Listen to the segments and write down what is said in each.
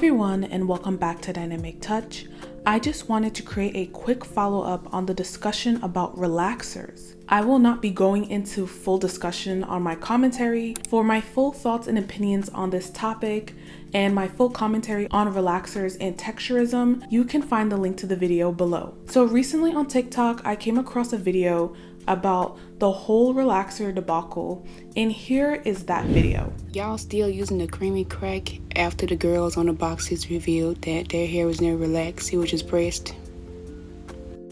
everyone, and welcome back to Dynamic Touch. I just wanted to create a quick follow-up on the discussion about relaxers. I will not be going into full discussion on my commentary. For my full thoughts and opinions on this topic and my full commentary on relaxers and texturism, you can find the link to the video below. So recently on TikTok, I came across a video about the whole relaxer debacle, and here is that video. Y'all still using the creamy crack after the girls on the boxes revealed that their hair was never relaxed, it was just pressed.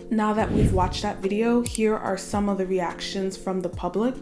Now that we've watched that video, here are some of the reactions from the public.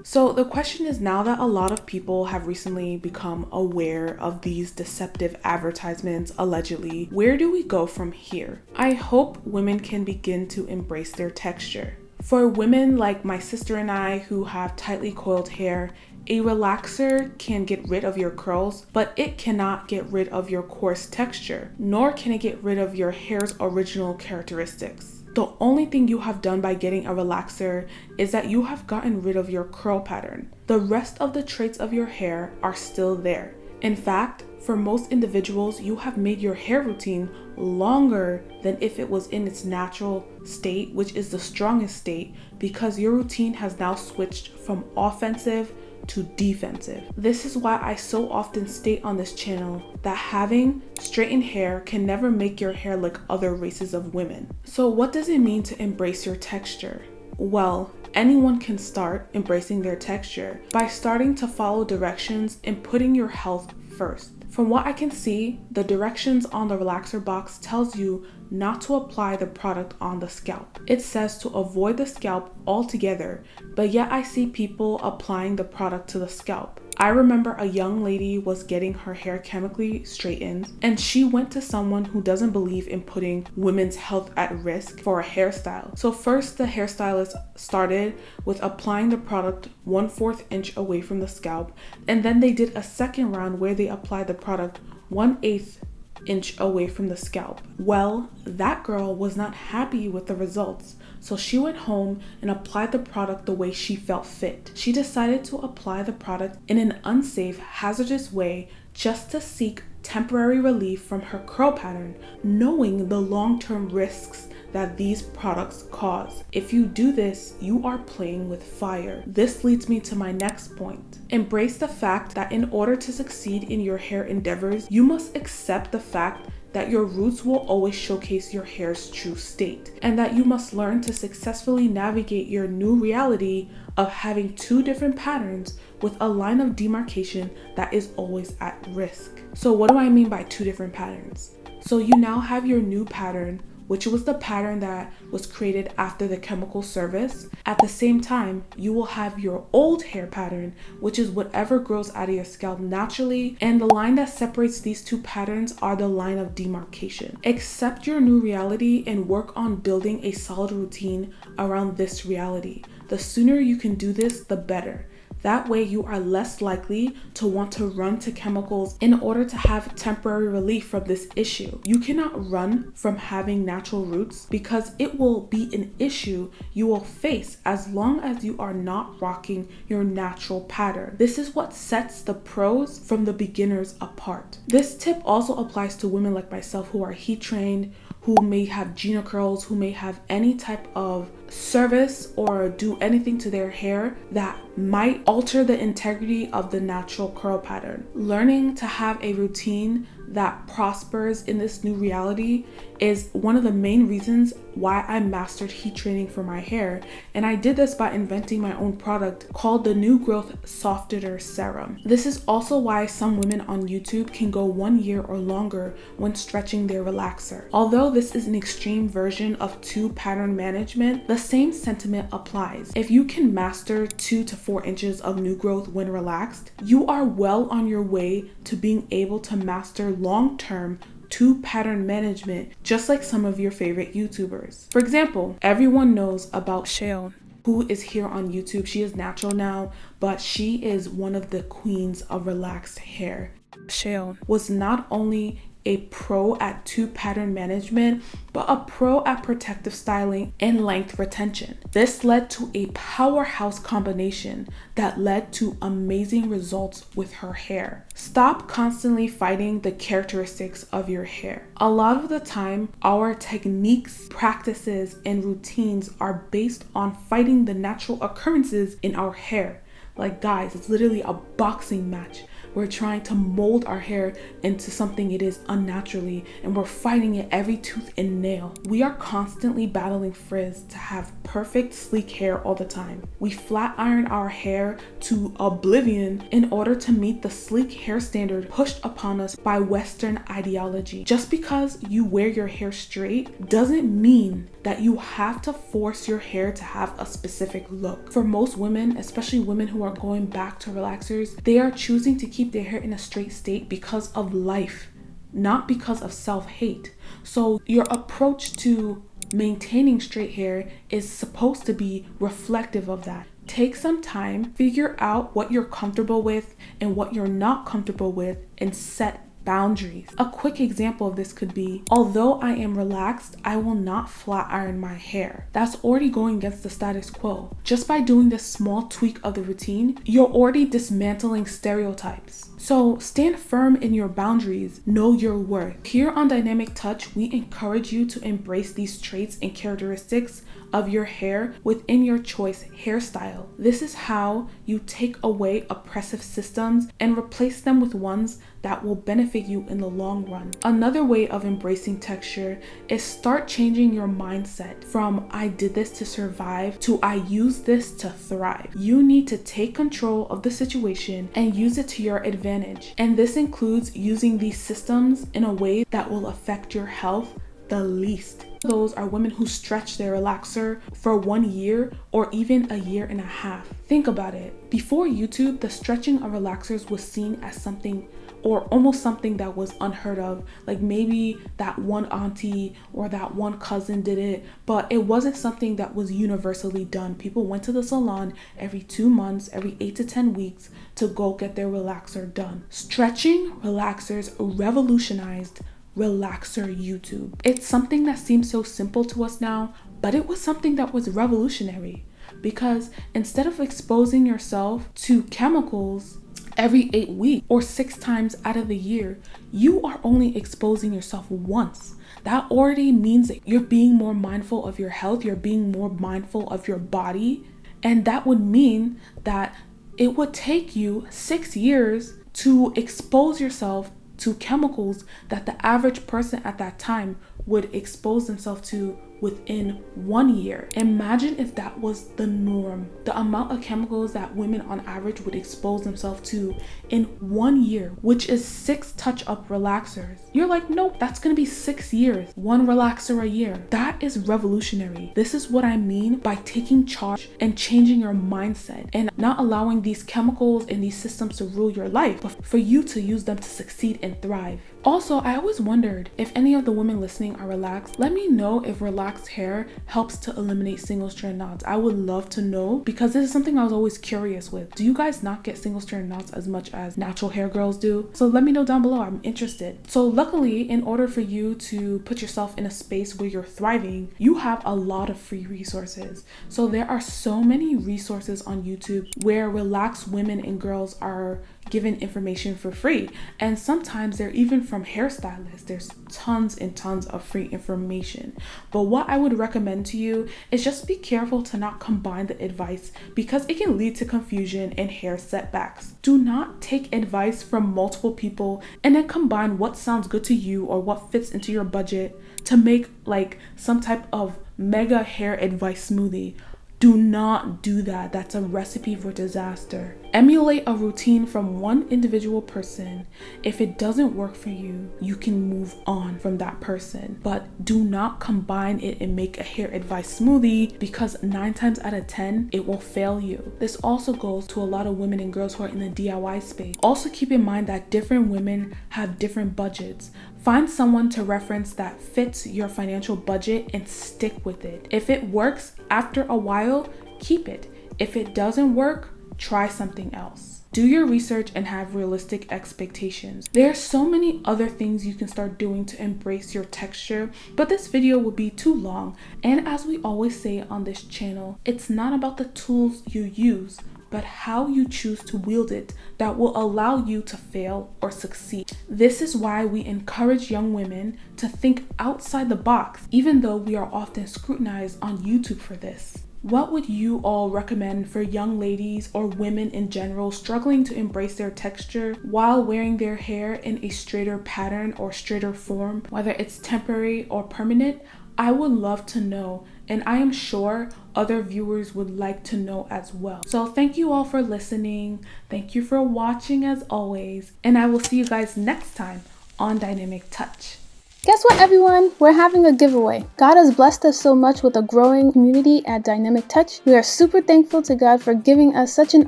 So the question is, now that a lot of people have recently become aware of these deceptive advertisements, allegedly, where do we go from here? I hope women can begin to embrace their texture. For women like my sister and I who have tightly coiled hair, a relaxer can get rid of your curls, but it cannot get rid of your coarse texture, nor can it get rid of your hair's original characteristics. The only thing you have done by getting a relaxer is that you have gotten rid of your curl pattern. The rest of the traits of your hair are still there. In fact, for most individuals, you have made your hair routine longer than if it was in its natural state, which is the strongest state, because your routine has now switched from offensive to defensive. This is why I so often state on this channel that having straightened hair can never make your hair like other races of women. So what does it mean to embrace your texture? Well, anyone can start embracing their texture by starting to follow directions and putting your health first. From what I can see, the directions on the relaxer box tells you not to apply the product on the scalp. It says to avoid the scalp altogether, but yet I see people applying the product to the scalp. I remember a young lady was getting her hair chemically straightened, and she went to someone who doesn't believe in putting women's health at risk for a hairstyle. So first, the hairstylist started with applying the product 1/4 inch away from the scalp, and then they did a second round where they applied the product 1/8 inch away from the scalp. Well, that girl was not happy with the results, so she went home and applied the product the way she felt fit. She decided to apply the product in an unsafe, hazardous way just to seek temporary relief from her curl pattern, knowing the long-term risks that these products cause. If you do this, you are playing with fire. This leads me to my next point. Embrace the fact that in order to succeed in your hair endeavors, you must accept the fact that your roots will always showcase your hair's true state, and that you must learn to successfully navigate your new reality of having two different patterns with a line of demarcation that is always at risk. So what do I mean by two different patterns? So you now have your new pattern, which was the pattern that was created after the chemical service. At the same time, you will have your old hair pattern, which is whatever grows out of your scalp naturally, and the line that separates these two patterns are the line of demarcation. Accept your new reality and work on building a solid routine around this reality. The sooner you can do this, the better. That way you are less likely to want to run to chemicals in order to have temporary relief from this issue. You cannot run from having natural roots because it will be an issue you will face as long as you are not rocking your natural pattern. This is what sets the pros from the beginners apart. This tip also applies to women like myself who are heat trained, who may have Gina curls, who may have any type of service or do anything to their hair that might alter the integrity of the natural curl pattern. Learning to have a routine that prospers in this new reality is one of the main reasons why I mastered heat training for my hair. And I did this by inventing my own product called the New Growth Softener Serum. This is also why some women on YouTube can go 1 year or longer when stretching their relaxer. Although this is an extreme version of 2 pattern management, the same sentiment applies. If you can master 2 to 4 inches of new growth when relaxed, you are well on your way to being able to master long-term 2 pattern management, just like some of your favorite YouTubers. For example, everyone knows about Shayon, who is here on YouTube. She is natural now, but she is one of the queens of relaxed hair. Shayon was not only a pro at 2 pattern management, but a pro at protective styling and length retention. This led to a powerhouse combination that led to amazing results with her hair. Stop constantly fighting the characteristics of your hair. A lot of the time, our techniques, practices, and routines are based on fighting the natural occurrences in our hair. Like guys, it's literally a boxing match. We're trying to mold our hair into something it is unnaturally, and we're fighting it every tooth and nail. We are constantly battling frizz to have perfect, sleek hair all the time. We flat iron our hair to oblivion in order to meet the sleek hair standard pushed upon us by Western ideology. Just because you wear your hair straight doesn't mean that you have to force your hair to have a specific look. For most women, especially women who are going back to relaxers, they are choosing to keep their hair in a straight state because of life, not because of self-hate. So your approach to maintaining straight hair is supposed to be reflective of that. Take some time, figure out what you're comfortable with and what you're not comfortable with, and set boundaries. A quick example of this could be, although I am relaxed, I will not flat iron my hair. That's already going against the status quo. Just by doing this small tweak of the routine, you're already dismantling stereotypes. So stand firm in your boundaries, know your worth. Here on Dynamic Touch, we encourage you to embrace these traits and characteristics of your hair within your choice hairstyle. This is how you take away oppressive systems and replace them with ones that will benefit you in the long run. Another way of embracing texture is start changing your mindset from I did this to survive to I use this to thrive. You need to take control of the situation and use it to your advantage. And this includes using these systems in a way that will affect your health the least. Those are women who stretch their relaxer for 1 year or even a year and a half. Think about it. Before YouTube, the stretching of relaxers was seen as something or almost something that was unheard of. Like maybe that one auntie or that one cousin did it, but it wasn't something that was universally done. People went to the salon every 2 months, every 8 to 10 weeks to go get their relaxer done. Stretching relaxers revolutionized relaxer YouTube. It's something that seems so simple to us now, but it was something that was revolutionary because instead of exposing yourself to chemicals every 8 weeks or 6 times out of the year, you are only exposing yourself once. That already means that you're being more mindful of your health, you're being more mindful of your body, and that would mean that it would take you 6 years to expose yourself to chemicals that the average person at that time would expose themselves to within 1 year. Imagine if that was the norm. The amount of chemicals that women on average would expose themselves to in 1 year, which is 6 touch-up relaxers. You're like, nope, that's gonna be 6 years, 1 relaxer a year. That is revolutionary. This is what I mean by taking charge and changing your mindset and not allowing these chemicals and these systems to rule your life, but for you to use them to succeed and thrive. Also, I always wondered if any of the women listening are relaxed. Let me know if relaxed hair helps to eliminate single strand knots. I would love to know because this is something I was always curious with. Do you guys not get single strand knots as much as natural hair girls do? So let me know down below. I'm interested. So luckily, in order for you to put yourself in a space where you're thriving, you have a lot of free resources. So there are so many resources on YouTube where relaxed women and girls are given information for free. And sometimes they're even from hairstylists. There's tons and tons of free information. But what I would recommend to you is just be careful to not combine the advice because it can lead to confusion and hair setbacks. Do not take advice from multiple people and then combine what sounds good to you or what fits into your budget to make like some type of mega hair advice smoothie. Do not do that. That's a recipe for disaster. Emulate a routine from one individual person. If it doesn't work for you, you can move on from that person. But do not combine it and make a hair advice smoothie because 9 times out of 10, it will fail you. This also goes to a lot of women and girls who are in the DIY space. Also keep in mind that different women have different budgets. Find someone to reference that fits your financial budget and stick with it. If it works after a while, keep it. If it doesn't work, try something else. Do your research and have realistic expectations. There are so many other things you can start doing to embrace your texture, but this video would be too long. And as we always say on this channel, it's not about the tools you use, but how you choose to wield it that will allow you to fail or succeed. This is why we encourage young women to think outside the box, even though we are often scrutinized on YouTube for this. What would you all recommend for young ladies or women in general struggling to embrace their texture while wearing their hair in a straighter pattern or straighter form, whether it's temporary or permanent? I would love to know, and I am sure other viewers would like to know as well. So thank you all for listening. Thank you for watching as always, and I will see you guys next time on Dynamic Touch. Guess what, everyone? We're having a giveaway. God has blessed us so much with a growing community at Dynamic Touch. We are super thankful to God for giving us such an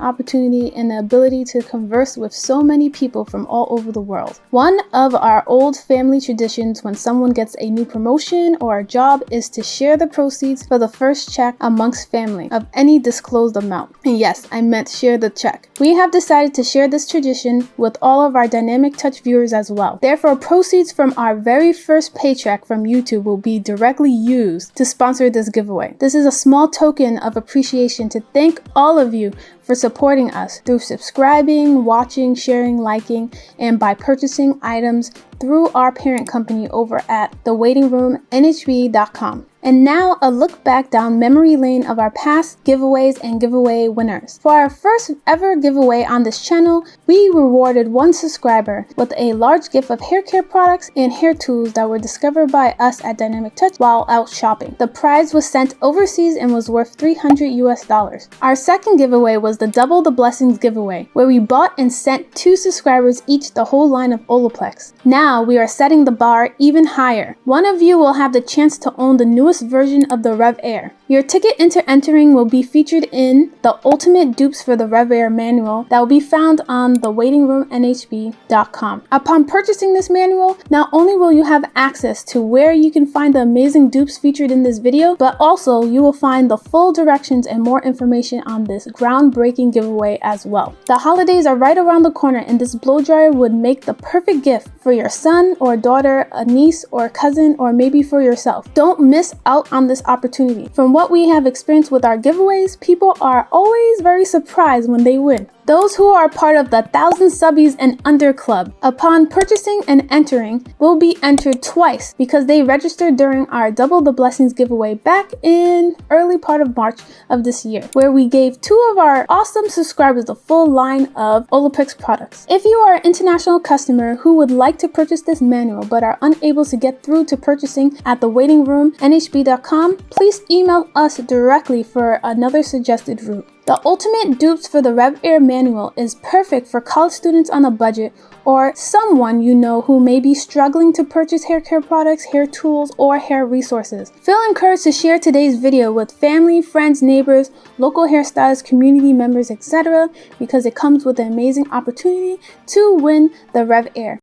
opportunity and the ability to converse with so many people from all over the world. One of our old family traditions when someone gets a new promotion or a job is to share the proceeds for the first check amongst family of any disclosed amount. And yes, I meant share the check. We have decided to share this tradition with all of our Dynamic Touch viewers as well. Therefore, proceeds from our very first paycheck from YouTube will be directly used to sponsor this giveaway. This is a small token of appreciation to thank all of you for supporting us through subscribing, watching, sharing, liking, and by purchasing items through our parent company over at thewaitingroomnhb.com. And now a look back down memory lane of our past giveaways and giveaway winners. For our first ever giveaway on this channel, we rewarded one subscriber with a large gift of hair care products and hair tools that were discovered by us at Dynamic Touch while out shopping. The prize was sent overseas and was worth $300. Our second giveaway was the Double the Blessings giveaway, where we bought and sent 2 subscribers each the whole line of Olaplex. Now we are setting the bar even higher. One of you will have the chance to own the newest version of the Rev Air. Your ticket into entering will be featured in the Ultimate Dupes for the Rev Air manual that will be found on thewaitingroomnhb.com. Upon purchasing this manual, not only will you have access to where you can find the amazing dupes featured in this video, but also you will find the full directions and more information on this groundbreaking giveaway as well. The holidays are right around the corner, and this blow dryer would make the perfect gift for your son or daughter, a niece or cousin, or maybe for yourself. Don't miss out on this opportunity. From what we have experienced with our giveaways, people are always very surprised when they win. Those who are part of the 1,000 Subbies and Under Club, upon purchasing and entering, will be entered twice because they registered during our Double the Blessings giveaway back in early part of March of this year, where we gave 2 of our awesome subscribers the full line of Olaplex products. If you are an international customer who would like to purchase this manual but are unable to get through to purchasing at thewaitingroomnhb.com, please email us directly for another suggested route. The Ultimate Dupes for the Rev Air manual is perfect for college students on a budget or someone you know who may be struggling to purchase hair care products, hair tools, or hair resources. Feel encouraged to share today's video with family, friends, neighbors, local hairstylists, community members, etc. because it comes with an amazing opportunity to win the Rev Air.